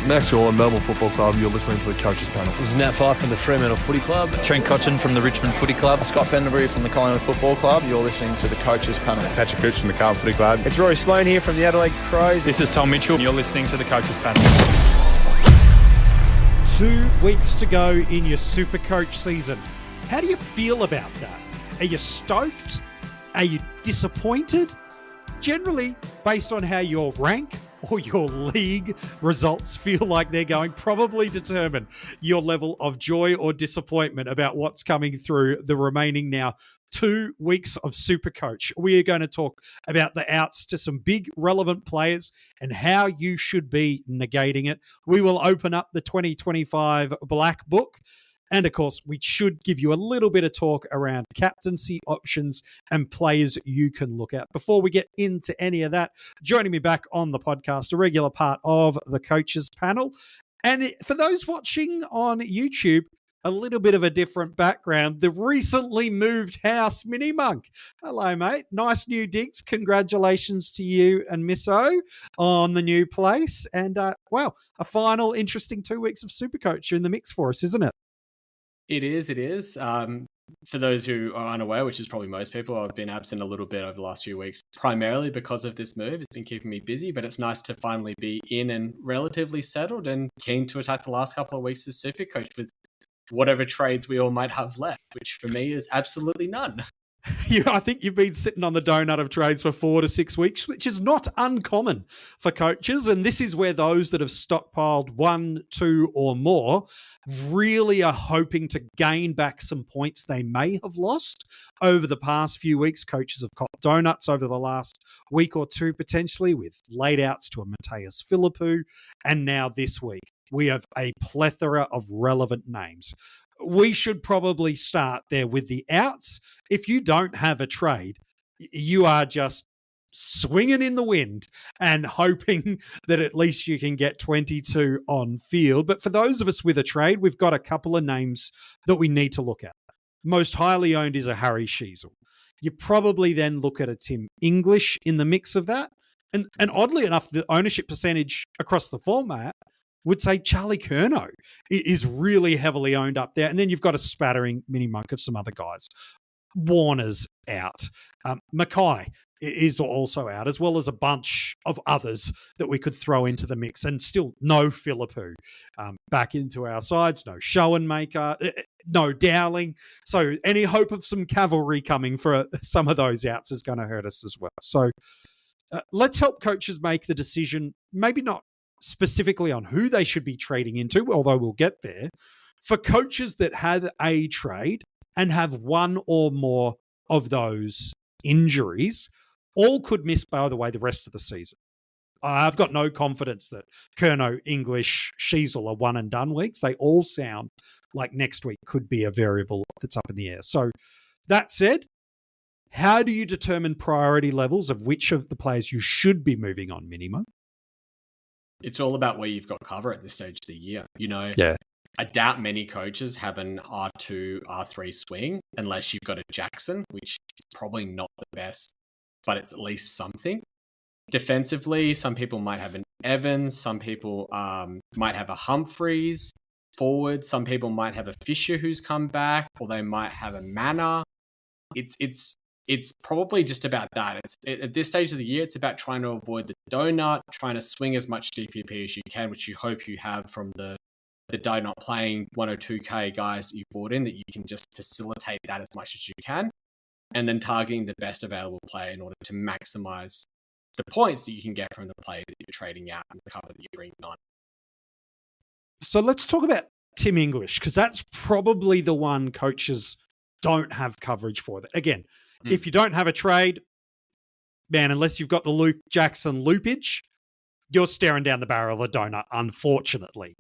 Max Orr, Melbourne Football Club. You're listening to the Coaches Panel. This is Nat Fyfe from the Fremantle Footy Club. Trent Cotchin from the Richmond Footy Club. Scott Pendlebury from the Collingwood Football Club. You're listening to the Coaches Panel. Patrick Cooch from the Carlton Footy Club. It's Rory Sloane here from the Adelaide Crows. This is Tom Mitchell. You're listening to the Coaches Panel. 2 weeks to go in your SuperCoach season. How do you feel about that? Are you stoked? Are you disappointed? Generally, based on how your rank or your league results feel like they're going, probably determine your level of joy or disappointment about what's coming through the remaining now 2 weeks of SuperCoach. We are going to talk about the outs to some big relevant players and how you should be negating it. We will open up the 2025 Black Book. And of course, we should give you a little bit of talk around captaincy options and players you can look at. Before we get into any of that, joining me back on the podcast, a regular part of the Coaches Panel. And for those watching on YouTube, a little bit of a different background. The recently moved house, MiniMonk. Hello, mate. Nice new digs. Congratulations to you and Miss O on the new place. And, wow, a final interesting 2 weeks of SuperCoach in the mix for us, isn't it? It is. For those who are unaware, which is probably most people, I've been absent a little bit over the last few weeks, primarily because of this move. It's been keeping me busy, but it's nice to finally be in and relatively settled and keen to attack the last couple of weeks as SuperCoach with whatever trades we all might have left, which for me is absolutely none. I think you've been sitting on the donut of trades for 4 to 6 weeks, which is not uncommon for coaches. And this is where those that have stockpiled 1, 2 or more really are hoping to gain back some points they may have lost over the past few weeks. Coaches have copped donuts over the last week or two, potentially, with late outs to a Mateus Philippou. And now this week, we have a plethora of relevant names. We should probably start there with the outs. If you don't have a trade, you are just swinging in the wind and hoping that at least you can get 22 on field. But for those of us with a trade, we've got a couple of names that we need to look at. Most highly owned is a Harry Sheezel. You probably then look at a Tim English in the mix of that. And oddly enough, the ownership percentage across the format would say Charlie Curnow is really heavily owned up there. And then you've got a spattering MiniMonk of some other guys. Warner's out. Mackay is also out, as well as a bunch of others that we could throw into the mix. And still no Philippou back into our sides, no Schoenmaker, no Dowling. So any hope of some cavalry coming for some of those outs is going to hurt us as well. So let's help coaches make the decision, maybe not specifically on who they should be trading into, although we'll get there. For coaches that have a trade and have one or more of those injuries, all could miss, by the way, the rest of the season. I've got no confidence that Curnow, English, Sheezel are one and done weeks. They all sound like next week could be a variable that's up in the air. So that said, how do you determine priority levels of which of the players you should be moving on, MiniMonk? It's all about where you've got cover at this stage of the year. Yeah. I doubt many coaches have an R2, R3 swing unless you've got a Jackson, which is probably not the best, but it's at least something. Defensively, some people might have an Evans, some people might have a Humphreys. Forward, some people might have a Fisher who's come back, or they might have a Manor. It's probably just about that. At this stage of the year, it's about trying to avoid the donut, trying to swing as much DPP as you can, which you hope you have from the donut playing 102k guys that you brought in, that you can just facilitate that as much as you can, and then targeting the best available player in order to maximize the points that you can get from the player that you're trading out and the cover that you're bringing on. So let's talk about Tim English, because that's probably the one coaches don't have coverage for. Again, if you don't have a trade, man, unless you've got the Luke Jackson loopage, you're staring down the barrel of a donut, unfortunately.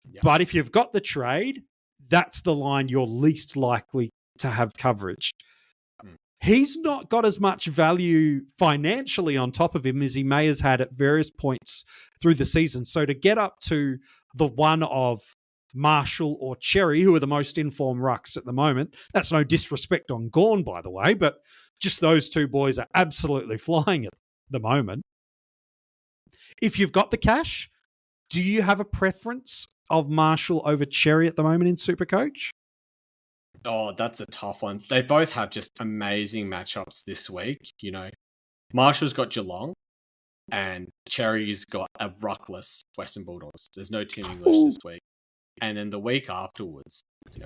Yeah. But if you've got the trade, that's the line you're least likely to have coverage. He's not got as much value financially on top of him as he may have had at various points through the season. So to get up to the one of Marshall or Cherry, who are the most informed rucks at the moment. That's no disrespect on Gawn, by the way, but just those two boys are absolutely flying at the moment. If you've got the cash, Do you have a preference of Marshall over Cherry at the moment in SuperCoach? Oh, that's a tough one. They both have just amazing matchups this week. Marshall's got Geelong and Cherry's got a ruckless Western Bulldogs. There's no Tim English this week. And then the week afterwards,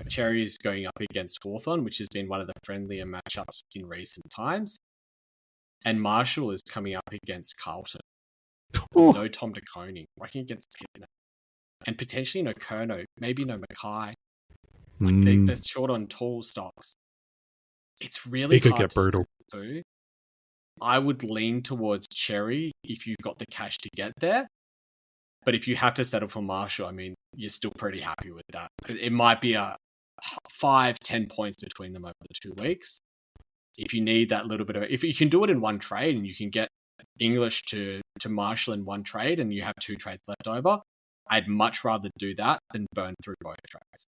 Cherry's going up against Hawthorn, which has been one of the friendlier matchups in recent times. And Marshall is coming up against Carlton. No Tom De Koning, working against Pittman. And potentially no Kerno, maybe no Mackay. They're short on tall stocks. It's really it could hard get brutal. to. I would lean towards Cherry if you've got the cash to get there. But if you have to settle for Marshall, I mean, you're still pretty happy with that. It might be a 5-10 points between them over the 2 weeks. If you need that little bit of, if you can do it in one trade and you can get English to Marshall in one trade and you have 2 trades left over, I'd much rather do that than burn through both trades.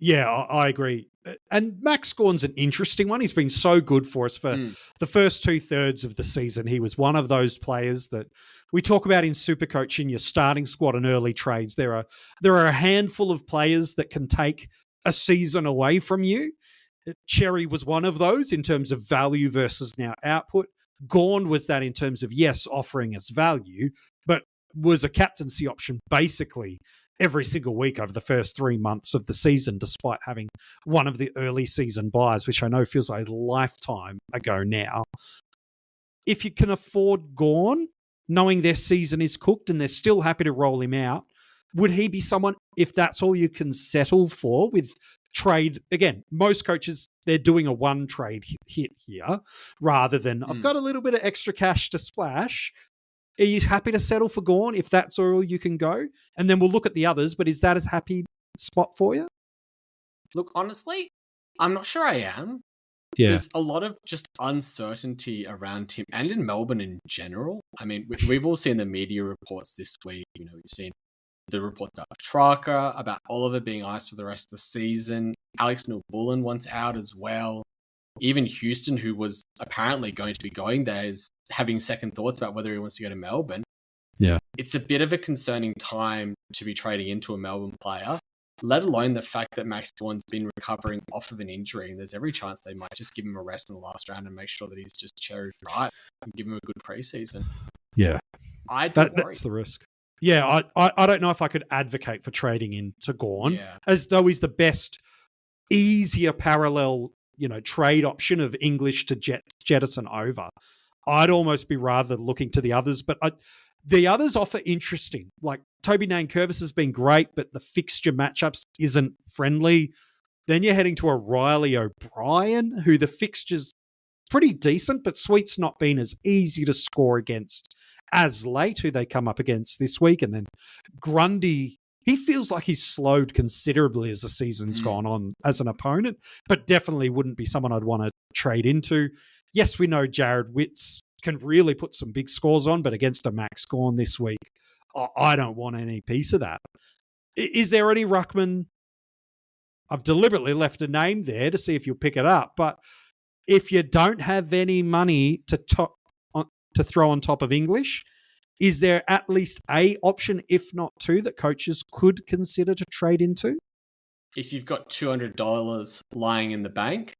Yeah, I agree. And Max Gawn's an interesting one. He's been so good for us for the first 2/3 of the season. He was one of those players that we talk about in SuperCoach in your starting squad and early trades. There are a handful of players that can take a season away from you. Cherry was one of those in terms of value versus now output. Gawn was that in terms of, yes, offering us value, but was a captaincy option basically every single week over the first 3 months of the season, despite having one of the early season buys, which I know feels a lifetime ago now. If you can afford Gawn, knowing their season is cooked and they're still happy to roll him out, would he be someone, if that's all you can settle for with trade? Again, most coaches, they're doing a one trade hit here rather than, I've got a little bit of extra cash to splash. Are you happy to settle for Gawn if that's all you can go? And then we'll look at the others, but is that a happy spot for you? Look, honestly, I'm not sure I am. Yeah. There's a lot of just uncertainty around Tim and in Melbourne in general. I mean, we've all seen the media reports this week. We've seen the reports about Petrarca, about Oliver being iced for the rest of the season. Alex Neil-Bullen wants out as well. Even Houston, who was apparently going to be going there, is having second thoughts about whether he wants to go to Melbourne. Yeah. It's a bit of a concerning time to be trading into a Melbourne player, let alone the fact that Max Gawn's been recovering off of an injury, and there's every chance they might just give him a rest in the last round and make sure that he's just cherry ripe and give him a good preseason. Yeah. That's the risk. Yeah, I don't know if I could advocate for trading into Gawn, as though he's the best, easier parallel trade option of English to jettison over. I'd almost be rather looking to the others, but the others offer interesting. Like Toby Nankervis has been great, but the fixture matchups isn't friendly. Then you're heading to a Riley O'Brien, who the fixture's pretty decent, but Sweet's not been as easy to score against as late, who they come up against this week. And then Grundy, he feels like he's slowed considerably as the season's gone on as an opponent, but definitely wouldn't be someone I'd want to trade into. Yes, we know Jared Witts can really put some big scores on, but against a Max Gawn this week, I don't want any piece of that. Is there any ruckman? I've deliberately left a name there to see if you'll pick it up, but if you don't have any money to throw on top of English, is there at least a option, if not two, that coaches could consider to trade into? If you've got $200 lying in the bank,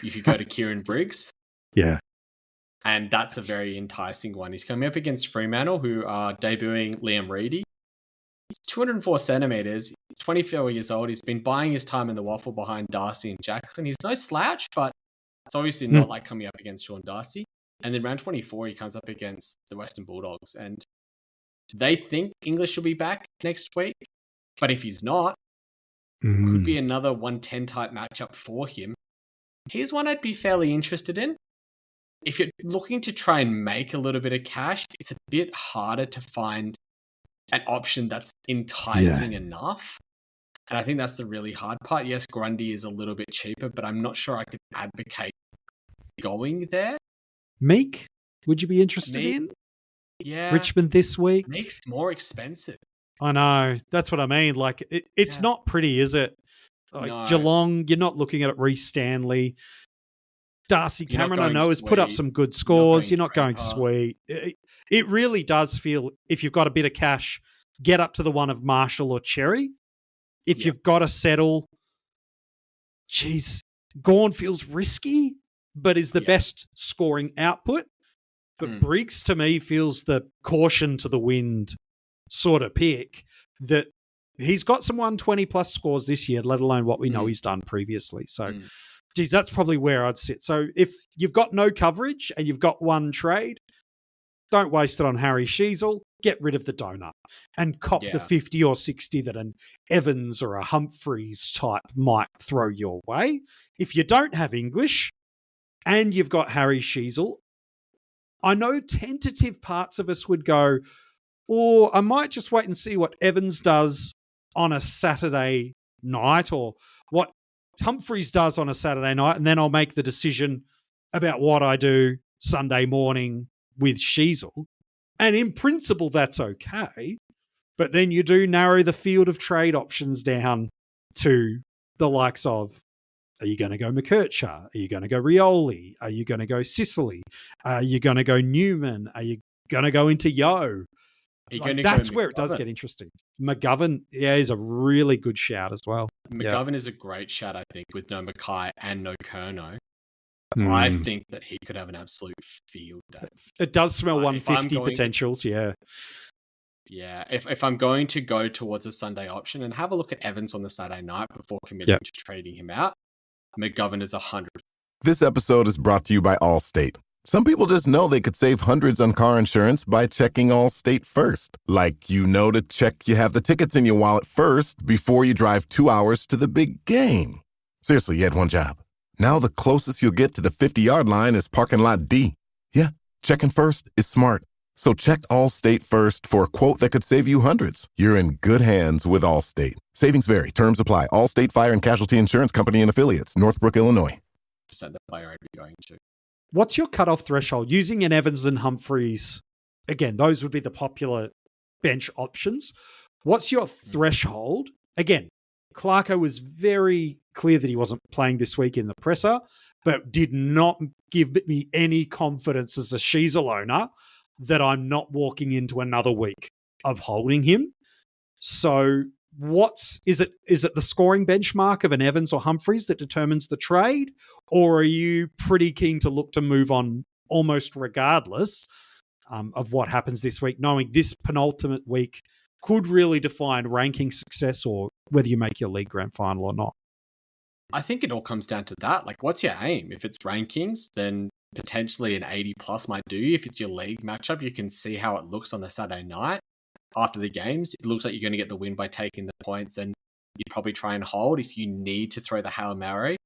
you could go to Kieran Briggs. Yeah. And that's a very enticing one. He's coming up against Fremantle, who are debuting Liam Reedy. He's 204 centimetres, 24 years old. He's been buying his time in the waffle behind Darcy and Jackson. He's no slouch, but it's obviously not like coming up against Sean Darcy. And then round 24, he comes up against the Western Bulldogs. And they think English will be back next week. But if he's not, could be another 110 type matchup for him. Here's one I'd be fairly interested in. If you're looking to try and make a little bit of cash, it's a bit harder to find an option that's enticing enough. And I think that's the really hard part. Yes, Grundy is a little bit cheaper, but I'm not sure I could advocate going there. Meek, would you be interested in? Yeah. Richmond this week? Meek's more expensive. I know. That's what I mean. Like, it's not pretty, is it? Like No. Geelong, you're not looking at Reece Stanley. Darcy You're not Cameron, I going know, has put up sweet. some good scores. You're not You're not going going sweet. It really does feel, if you've got a bit of cash, get up to the one of Marshall or Cherry. If Yeah. you've got to settle, geez, Gawn feels risky, but is the best scoring output. But Briggs, to me, feels the caution to the wind sort of pick that he's got some 120-plus scores this year, let alone what we know he's done previously. So, geez, that's probably where I'd sit. So if you've got no coverage and you've got one trade, don't waste it on Harry Sheezel. Get rid of the donut and cop the 50 or 60 that an Evans or a Humphreys type might throw your way. If you don't have English and you've got Harry Sheezel, I know tentative parts of us would go, or I might just wait and see what Evans does on a Saturday night or what Humphreys does on a Saturday night, and then I'll make the decision about what I do Sunday morning with Sheezel. And in principle, that's okay. But then you do narrow the field of trade options down to the likes of, are you going to go McKercher? Are you going to go Rioli? Are you going to go Sicily? Are you going to go Newman? Are you going to go into Yo? That's where it does get interesting. McGovern, is a really good shout as well. McGovern is a great shout, I think, with no Mackay and no Kerno. I think that he could have an absolute field day. It does smell 150 potentials, Yeah, if I'm going to go towards a Sunday option and have a look at Evans on the Saturday night before committing to trading him out, McGovern is 100. This episode is brought to you by Allstate. Some people just know they could save hundreds on car insurance by checking Allstate first. Like, to check you have the tickets in your wallet first before you drive 2 hours to the big game. Seriously, you had one job. Now the closest you'll get to the 50-yard line is parking lot D. Yeah, checking first is smart. So check Allstate first for a quote that could save you hundreds. You're in good hands with Allstate. Savings vary. Terms apply. Allstate Fire and Casualty Insurance Company and Affiliates. Northbrook, Illinois. The player I'd be going to. What's your cutoff threshold? Using an Evans and Humphreys, again, those would be the popular bench options. What's your threshold? Again, Clarko was very clear that he wasn't playing this week in the presser, but did not give me any confidence as a Sheezel owner that I'm not walking into another week of holding him. So is it the scoring benchmark of an Evans or Humphreys that determines the trade, or are you pretty keen to look to move on almost regardless of what happens this week, knowing this penultimate week could really define ranking success or whether you make your league grand final or not? I think it all comes down to that. Like, what's your aim? If it's rankings, then potentially an 80 plus might do. If it's your league matchup, you can see how it looks on the Saturday night after the games. It looks like you're going to get the win by taking the points, and you probably try and hold. If you need to throw the Hail Mary,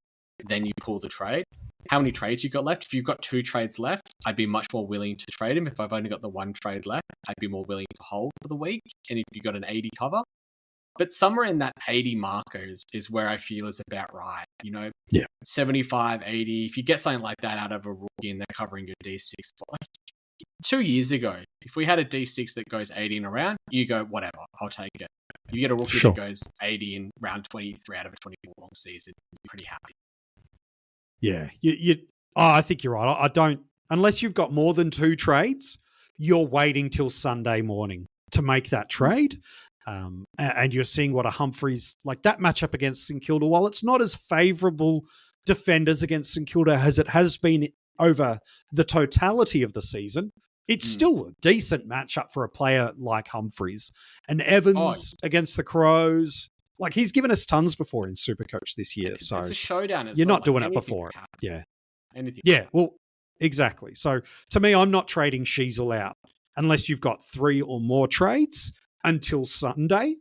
then you pull the trade. How many trades you got left? If you've got 2 trades left, I'd be much more willing to trade him. If I've only got the 1 trade left, I'd be more willing to hold for the week. And if you got an 80 cover, but somewhere in that 80 markers is where I feel is about right. 75, 80. If you get something like that out of a rookie and they're covering your D6, like 2 years ago, if we had a D6 that goes 80 and around, you go, whatever, I'll take it. If you get a rookie that goes 80 in round 23 out of a 24 long season, you're pretty happy. Yeah, I think you're right. I don't, unless you've got more than 2 trades, you're waiting till Sunday morning to make that trade. And you're seeing what a Humphreys, like that matchup against St Kilda, while it's not as favourable defenders against St Kilda as it has been over the totality of the season, it's still a decent matchup for a player like Humphreys. And Evans against the Crows, like he's given us tons before in SuperCoach this year. So it's a showdown as you're well. not doing it before. Yeah. Anything. Yeah, well, exactly. So to me, I'm not trading Sheezel out unless you've got 3 or more trades until Sunday.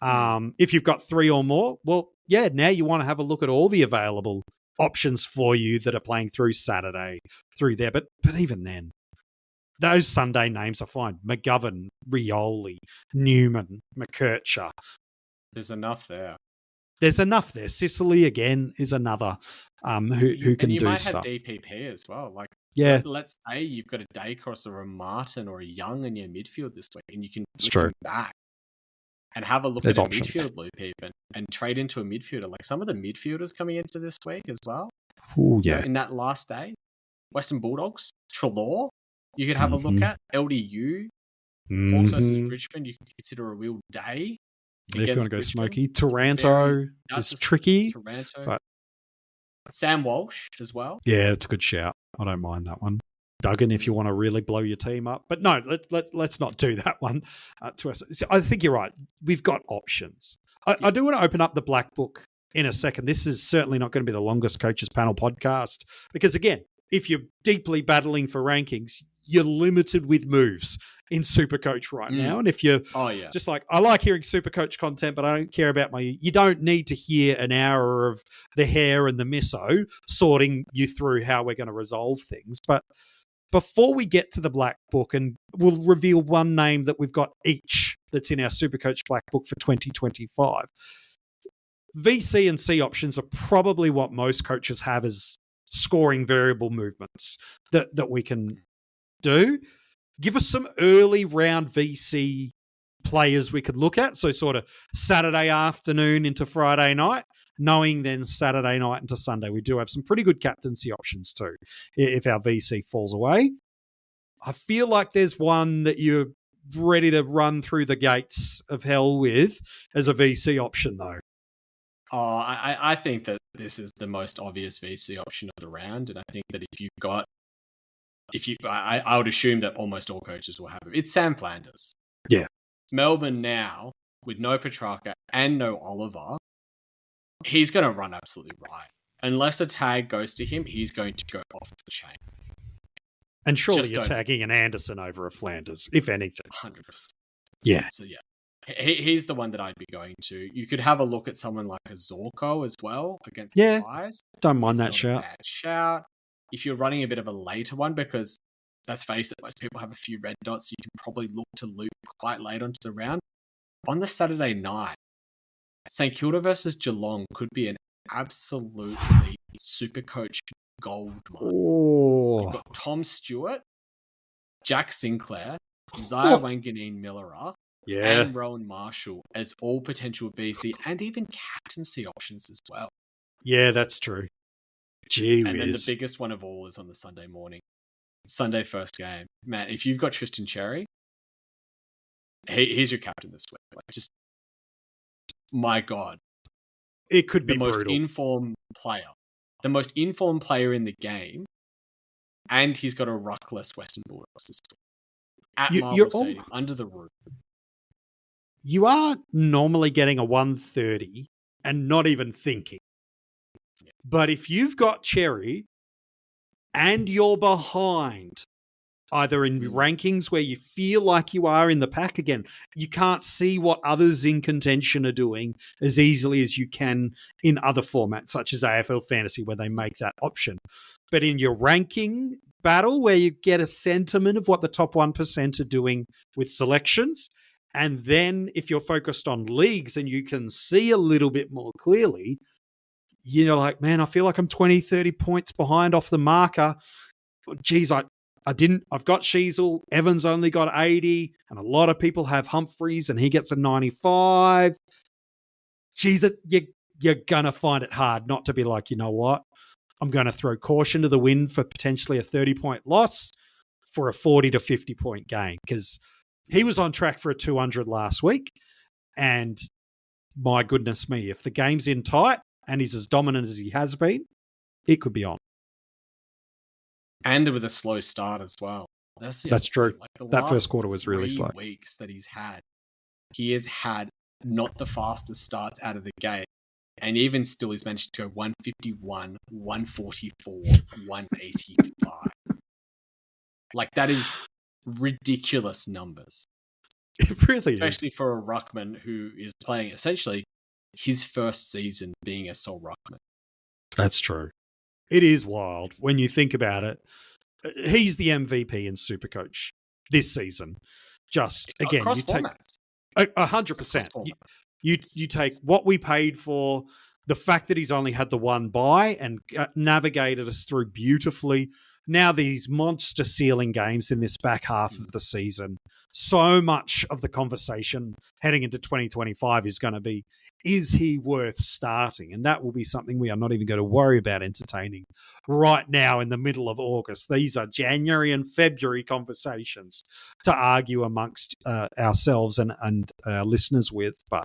If you've got 3 or more, well, yeah, now you want to have a look at all the available options for you that are playing through Saturday, through there. But even then, those Sunday names are fine. McGovern, Rioli, Newman, McKercher. There's enough there. Sicily, again, is another who can do stuff. You might have DPP as well. Like, let's say you've got a Dacross or a Martin or a Young in your midfield this week, and you can look back and have a look at a midfield loop even and trade into a midfielder. Like some of the midfielders coming into this week as well. Oh, yeah. In that last day, Western Bulldogs, Trelaw, you could have a look at LDU. Hawks versus Mhm. Richmond, you can consider a real day. If you want to against go Richmond. smoky, It's a Taranto that's is a- tricky. Toronto. but- Sam Walsh as well. Yeah, it's a good shout. I don't mind that one. Duggan, if you want to really blow your team up, but no, let's not do that one to us. So I think you're right. We've got options. I do want to open up the black book in a second. This is certainly not going to be the longest coaches panel podcast because again, if you're deeply battling for rankings, you're limited with moves in SuperCoach right now. And if you're just like, I like hearing SuperCoach content, but I don't care about you don't need to hear an hour of the hair and the miso sorting you through how we're going to resolve things. But before we get to the black book, and we'll reveal one name that we've got each that's in our SuperCoach black book for 2025. VC and C options are probably what most coaches have as scoring variable movements that we can do. Give us some early round VC players we could look at. So sort of Saturday afternoon into Friday night, knowing then Saturday night into Sunday. We do have some pretty good captaincy options too, if our VC falls away. I feel like there's one that you're ready to run through the gates of hell with as a VC option though. Oh, I think that this is the most obvious VC option of the round. And I think that I would assume that almost all coaches will have it. It's Sam Flanders. Yeah. Melbourne now, with no Petrarca and no Oliver, he's going to run absolutely right. Unless a tag goes to him, he's going to go off the chain. And surely you're tagging an Anderson over a Flanders, if anything. 100%. Yeah. So yeah. He's the one that I'd be going to. You could have a look at someone like a Zorko as well against the Flyers. Don't mind that shout. If you're running a bit of a later one, because let's face it, most people have a few red dots, so you can probably look to loop quite late onto the round. On the Saturday night, St Kilda versus Geelong could be an absolutely SuperCoach gold one. You've got Tom Stewart, Jack Sinclair, Zaya Wanganeen-Millera, and Rowan Marshall as all potential VC and even captaincy options as well. Yeah, that's true. Gee whiz. And then the biggest one of all is on the Sunday morning. Sunday first game. Man, if you've got Tristan Cherry, he's your captain this week. Like, just, my God. It could be the most informed player. The most informed player in the game. And he's got a ruckless Western Bulldogs this week. At Marvel Stadium, under the roof. You are normally getting a 130 and not even thinking. Yeah. But if you've got Cherry and you're behind, either in rankings where you feel like you are in the pack again, you can't see what others in contention are doing as easily as you can in other formats, such as AFL Fantasy, where they make that option. But in your ranking battle, where you get a sentiment of what the top 1% are doing with selections, and then if you're focused on leagues and you can see a little bit more clearly, you're like, man, I feel like I'm 20, 30 points behind off the marker. Geez, I've got Sheezel. Evans only got 80, and a lot of people have Humphreys, and he gets a 95. Geez, you're going to find it hard not to be like, you know what? I'm going to throw caution to the wind for potentially a 30-point loss for a 40 to 50-point gain, because he was on track for a 200 last week. And my goodness me, if the game's in tight and he's as dominant as he has been, it could be on. And with a slow start as well. That's true. Like that first quarter was really slow. Weeks that he has had not the fastest starts out of the gate. And even still, he's managed to go 151, 144, 185. Like, that is ridiculous numbers. It really Especially for a ruckman who is playing essentially his first season being a sole ruckman. That's true. It is wild when you think about it. He's the MVP in SuperCoach this season. Just, again, across you take formats. 100%. You take what we paid for, The fact that he's only had the one bye and navigated us through beautifully. Now these monster ceiling games in this back half of the season, so much of the conversation heading into 2025 is going to be, is he worth starting? And that will be something we are not even going to worry about entertaining right now in the middle of August. These are January and February conversations to argue amongst ourselves and our listeners with, but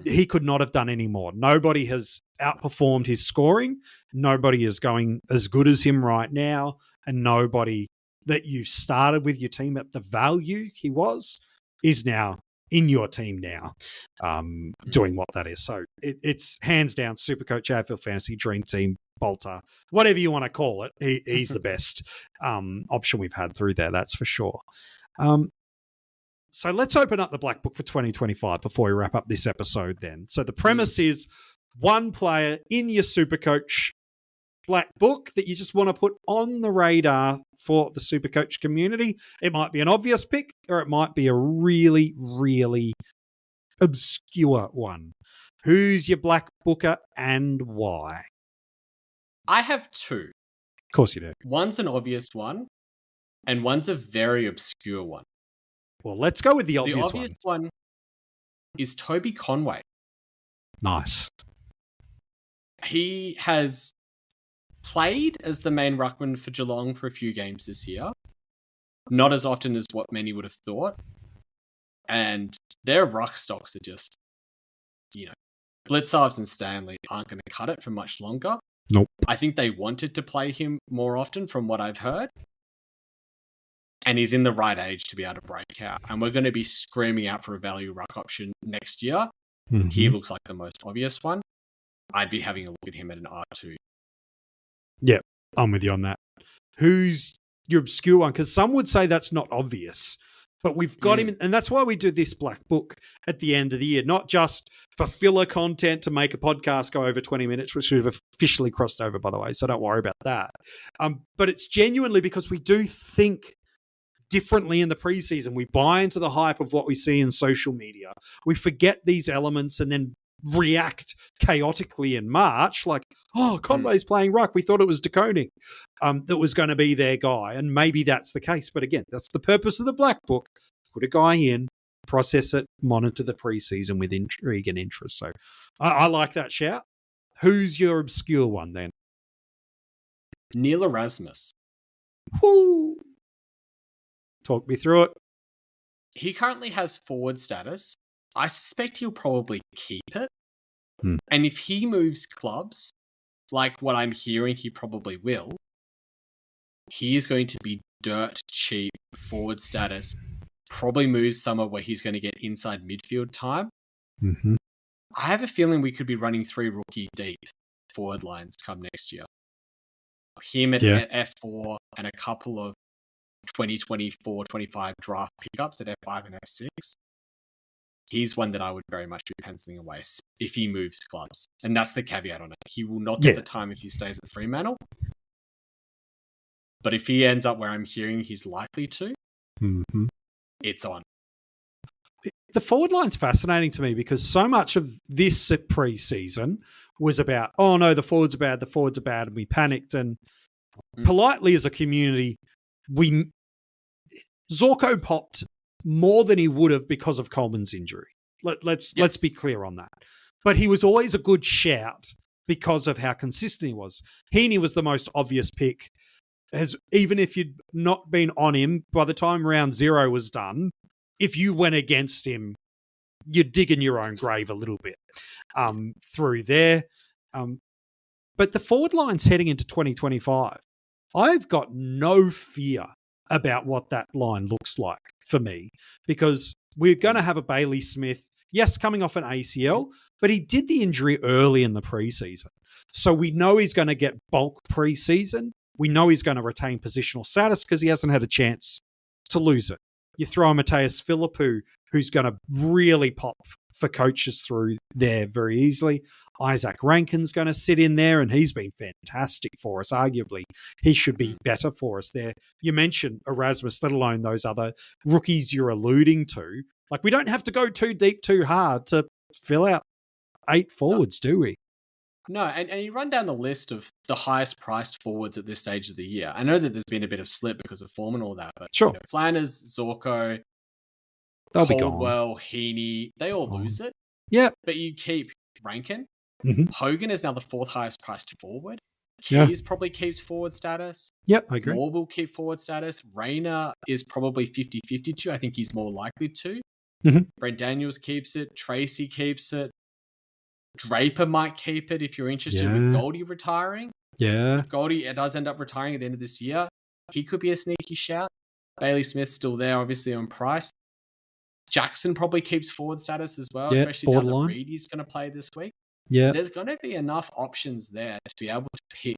he could not have done any more. Nobody has outperformed his scoring. Nobody is going as good as him right now. And nobody that you started with your team at the value he was is now in your team now, doing what that is. So it's hands down SuperCoach, AFL Fantasy, Dream Team, Bolter, whatever you want to call it. He's the best option we've had through there, that's for sure. So let's open up the Black Book for 2025 before we wrap up this episode then. So the premise is one player in your SuperCoach Black Book that you just want to put on the radar for the SuperCoach community. It might be an obvious pick or it might be a really, really obscure one. Who's your Black Booker and why? I have two. Of course you do. One's an obvious one and one's a very obscure one. Well, let's go with the obvious one. The obvious one is Toby Conway. Nice. He has played as the main ruckman for Geelong for a few games this year. Not as often as what many would have thought. And their ruck stocks are just, Blicavs and Stanley aren't going to cut it for much longer. Nope. I think they wanted to play him more often from what I've heard. And he's in the right age to be able to break out. And we're going to be screaming out for a value ruck option next year. Mm-hmm. He looks like the most obvious one. I'd be having a look at him at an R2. Yeah, I'm with you on that. Who's your obscure one? Because some would say that's not obvious. But we've got him, and that's why we do this Black Book at the end of the year, not just for filler content to make a podcast go over 20 minutes, which we've officially crossed over, by the way, so don't worry about that. But it's genuinely because we do think differently in the preseason. We buy into the hype of what we see in social media. We forget these elements and then react chaotically in March, like, oh, Conway's playing ruck. We thought it was DeConing that was going to be their guy. And maybe that's the case. But again, that's the purpose of the Black Book. Put a guy in, process it, monitor the preseason with intrigue and interest. So I like that shout. Who's your obscure one then? Neil Erasmus. Woo. Talk me through it. He currently has forward status. I suspect he'll probably keep it. And if he moves clubs, like what I'm hearing he probably will, he is going to be dirt cheap forward status, probably move somewhere where he's going to get inside midfield time. Mm-hmm. I have a feeling we could be running 3 rookie deep forward lines come next year. Him at F4 and a couple of 2024-25 draft pickups at F5 and F6. He's one that I would very much be penciling away if he moves clubs. And that's the caveat on it. He will not get the time if he stays at Fremantle. But if he ends up where I'm hearing he's likely to, it's on. The forward line's fascinating to me because so much of this preseason was about, oh no, the forwards are bad, and we panicked. And politely as a community, Zorko popped more than he would have because of Coleman's injury. Let's be clear on that. But he was always a good shout because of how consistent he was. Heaney was the most obvious pick. Even if you'd not been on him, by the time round 0 was done, if you went against him, you're digging your own grave a little bit through there. But the forward line's heading into 2025. I've got no fear about what that line looks like for me, because we're going to have a Bailey Smith, yes, coming off an ACL, but he did the injury early in the preseason. So we know he's going to get bulk preseason. We know he's going to retain positional status because he hasn't had a chance to lose it. You throw a Mateus Philippou, who's going to really pop for coaches through there very easily. Isaac Rankin's going to sit in there, and he's been fantastic for us. Arguably, he should be better for us there. You mentioned Erasmus, let alone those other rookies you're alluding to. Like, we don't have to go too deep, too hard to fill out 8 forwards, do we? No, and you run down the list of the highest priced forwards at this stage of the year. I know that there's been a bit of slip because of form and all that, but Sure. Flanners, Zorko, They'll be gone. Caldwell, Heaney, they all lose it. Yeah. But you keep Rankin. Mhm. Hogan is now the 4th highest priced forward. Yeah. Keys probably keeps forward status. Yep, I agree. Moore will keep forward status. Rayner is probably 50-50 too. I think he's more likely to. Mhm. Brent Daniels keeps it. Tracy keeps it. Draper might keep it if you're interested with Goldie retiring. Yeah. If Goldie does end up retiring at the end of this year, he could be a sneaky shout. Bailey Smith's still there, obviously, on price. Jackson probably keeps forward status as well, especially now that Reedy's going to play this week. Yeah. There's going to be enough options there to be able to pick.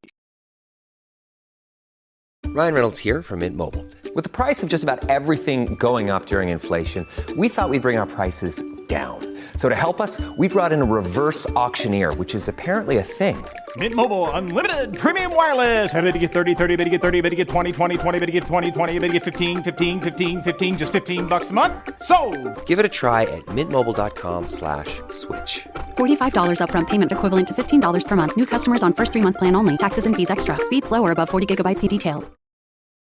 Ryan Reynolds here from Mint Mobile. With the price of just about everything going up during inflation, we thought we'd bring our prices down. So to help us, we brought in a reverse auctioneer, which is apparently a thing. Mint Mobile Unlimited Premium Wireless. How to get 30, 30, bit to get 30, bit to get 20, 20, 20, bit to get 20, 20, bit to get 15, 15, 15, 15, just $15 a month? Sold! Give it a try at mintmobile.com/switch. $45 upfront payment equivalent to $15 per month. New customers on first 3-month plan only. Taxes and fees extra. Speed slower above 40 gigabytes. See detail.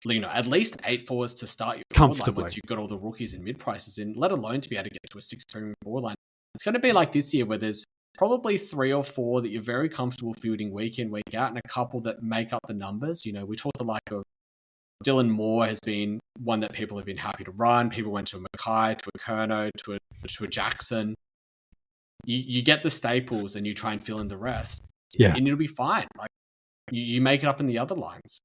At least 8 forwards to start your comfortably. Once you've got all the rookies and mid prices in, let alone to be able to get to a 6 premium forward line. It's going to be like this year where there's probably 3 or 4 that you're very comfortable fielding week in, week out, and a couple that make up the numbers. We talked the like of Dylan Moore has been one that people have been happy to run. People went to a Mackay, to a Kerno, to a Jackson. You get the staples and you try and fill in the rest. Yeah. And it'll be fine. Like you make it up in the other lines.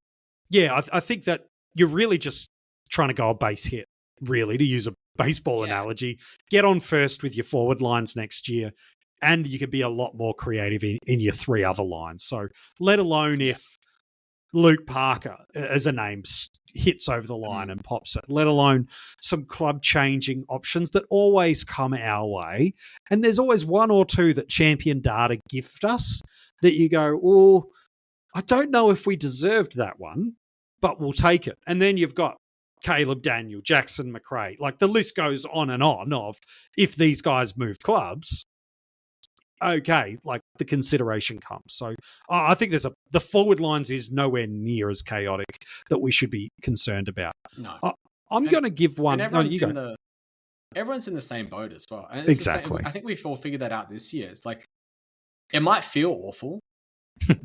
Yeah, I think that you're really just trying to go a base hit, really, to use a baseball analogy. Get on first with your forward lines next year, and you can be a lot more creative in your 3 other lines. So let alone if Luke Parker, as a name, hits over the line and pops it, let alone some club-changing options that always come our way. And there's always 1 or 2 that Champion Data gift us that you go, oh, I don't know if we deserved that one, but we'll take it. And then you've got Caleb Daniel, Jackson McRae. Like the list goes on and on of if these guys move clubs, okay, like the consideration comes. So I think the forward lines is nowhere near as chaotic that we should be concerned about. No. I'm going to give one. Everyone's in the same boat as well. And exactly. I think we've all figured that out this year. It's like, it might feel awful,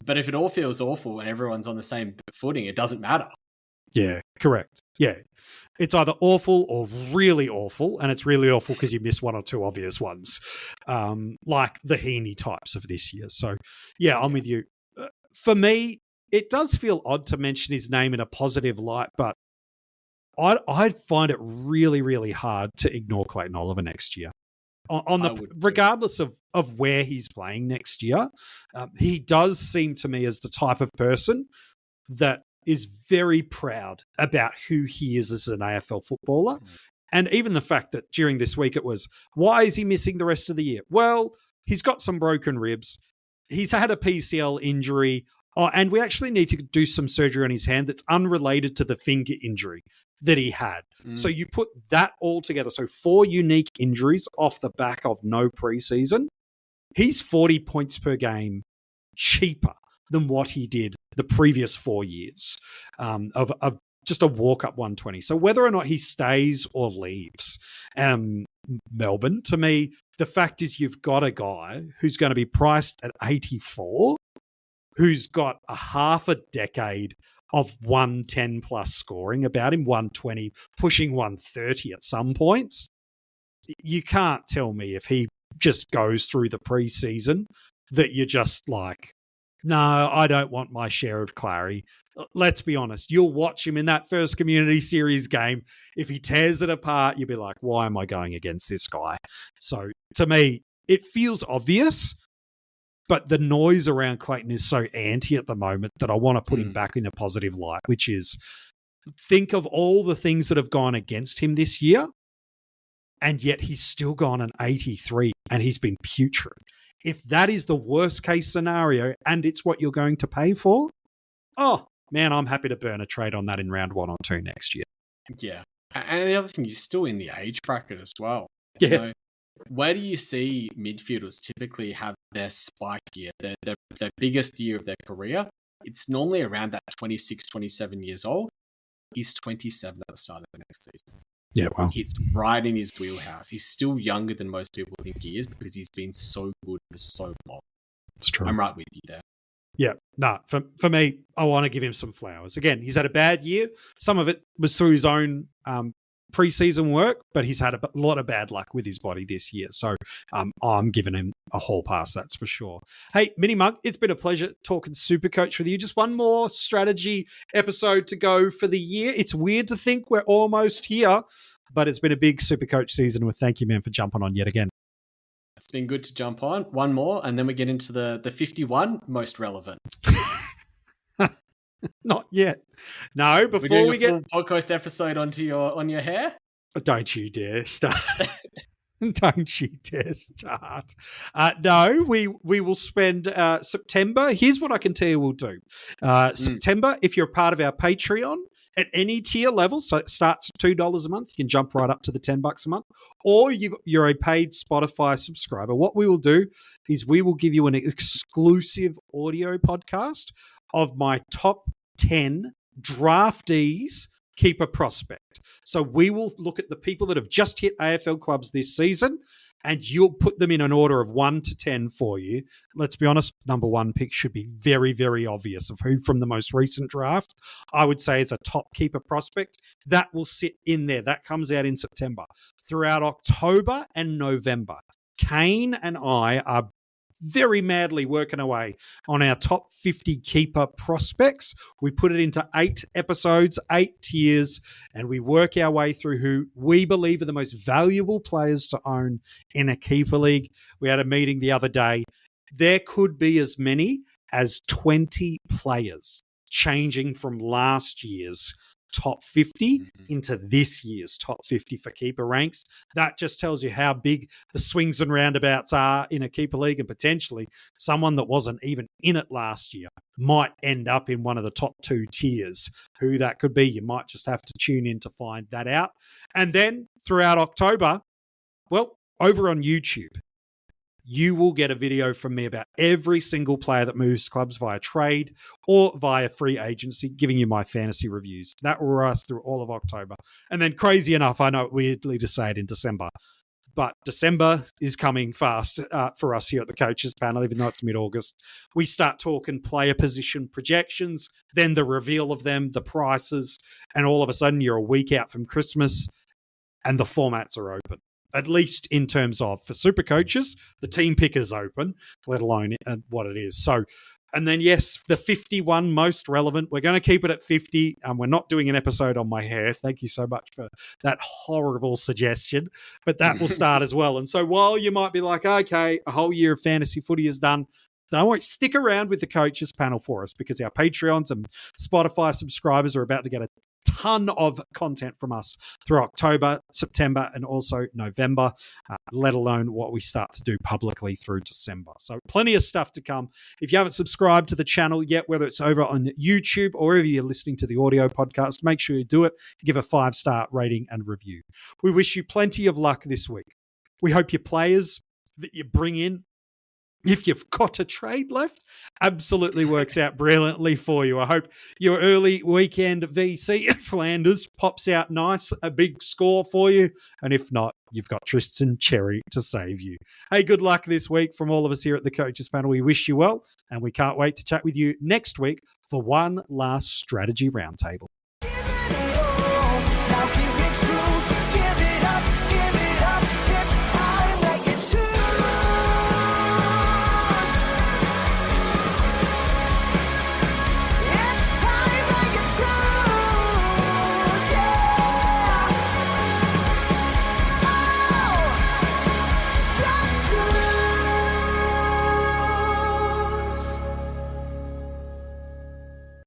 but if it all feels awful and everyone's on the same footing, it doesn't matter. Yeah, correct. Yeah. It's either awful or really awful, and it's really awful because you miss 1 or 2 obvious ones, like the Heaney types of this year. So, yeah, I'm with you. For me, it does feel odd to mention his name in a positive light, but I'd find it really, really hard to ignore Clayton Oliver next year. Regardless of where he's playing next year, he does seem to me as the type of person that is very proud about who he is as an AFL footballer. And even the fact that during this week it was, why is he missing the rest of the year? Well, he's got some broken ribs. He's had a PCL injury. And we actually need to do some surgery on his hand that's unrelated to the finger injury that he had. So you put that all together. So 4 unique injuries off the back of no preseason. He's 40 points per game cheaper than what he did the previous 4 years of just a walk-up 120. So whether or not he stays or leaves Melbourne, to me, the fact is you've got a guy who's going to be priced at 84, who's got a half a decade of 110 plus scoring about him, 120, pushing 130 at some points. You can't tell me if he just goes through the preseason that you're just like, no, I don't want my share of Clary. Let's be honest. You'll watch him in that first community series game. If he tears it apart, you'll be like, why am I going against this guy? So to me, it feels obvious, but the noise around Clayton is so anti at the moment that I want to put him back in a positive light, which is think of all the things that have gone against him this year, and yet he's still gone an 83 and he's been putrid. If that is the worst case scenario and it's what you're going to pay for, oh, man, I'm happy to burn a trade on that in round 1 or 2 next year. Yeah. And the other thing, he's still in the age bracket as well. Yeah. Where do you see midfielders typically have their spike year, their biggest year of their career? It's normally around that 26, 27 years old. He's 27 at the start of the next season. Yeah, wow. He's right in his wheelhouse. He's still younger than most people think he is because he's been so good for so long. It's true. I'm right with you there. Yeah, no, for me, I want to give him some flowers. Again, he's had a bad year. Some of it was through his own preseason work, but he's had a lot of bad luck with his body this year. So I'm giving him a whole pass, that's for sure. Hey, MiniMonk, it's been a pleasure talking SuperCoach with you. Just one more strategy episode to go for the year. It's weird to think we're almost here, but it's been a big SuperCoach season. Well, thank you, man, for jumping on yet again. It's been good to jump on. One more, and then we get into the 51 most relevant. Not yet. No, before we get full podcast episode on your hair. Don't you dare start. Don't you dare start. No, we will spend September. Here's what I can tell you we'll do. September, if you're a part of our Patreon at any tier level, so it starts at $2 a month, you can jump right up to the $10 a month, or you're a paid Spotify subscriber. What we will do is we will give you an exclusive audio podcast of my top 10 draftees keeper prospect. So we will look at the people that have just hit AFL clubs this season, and you'll put them in an order of 1 to 10 for you. Let's be honest, number one pick should be very, very obvious of who from the most recent draft I would say is a top keeper prospect. That will sit in there. That comes out in September. Throughout October and November, Kane and I are very madly working away on our top 50 keeper prospects. We put it into 8 episodes, 8 tiers, and we work our way through who we believe are the most valuable players to own in a keeper league. We had a meeting the other day. There could be as many as 20 players changing from last year's top 50 into this year's top 50 for keeper ranks. That just tells you how big the swings and roundabouts are in a keeper league, and potentially someone that wasn't even in it last year might end up in one of the top 2 tiers. Who that could be, you might just have to tune in to find that out. And then throughout October, well, over on YouTube, you will get a video from me about every single player that moves clubs via trade or via free agency, giving you my fantasy reviews. That will last through all of October. And then crazy enough, I know weirdly to say it in December, but December is coming fast for us here at the Coaches Panel, even though it's mid-August. We start talking player position projections, then the reveal of them, the prices, and all of a sudden you're a week out from Christmas and the formats are open. At least in terms of, for super coaches, the team picker's open, let alone what it is. So, and then, yes, the 51 most relevant. We're going to keep it at 50. We're not doing an episode on my hair. Thank you so much for that horrible suggestion. But that will start as well. And so while you might be like, okay, a whole year of fantasy footy is done, don't worry, stick around with the Coaches Panel for us, because our Patreons and Spotify subscribers are about to get a ton of content from us through October, September, and also November, let alone what we start to do publicly through December. So plenty of stuff to come. If you haven't subscribed to the channel yet, whether it's over on YouTube or wherever you're listening to the audio podcast, make sure you do it. Give a 5-star rating and review. We wish you plenty of luck this week. We hope your players that you bring in, if you've got a trade left, absolutely works out brilliantly for you. I hope your early weekend VC at Flanders pops out nice, a big score for you. And if not, you've got Tristan Cherry to save you. Hey, good luck this week from all of us here at the Coaches Panel. We wish you well, and we can't wait to chat with you next week for one last strategy roundtable.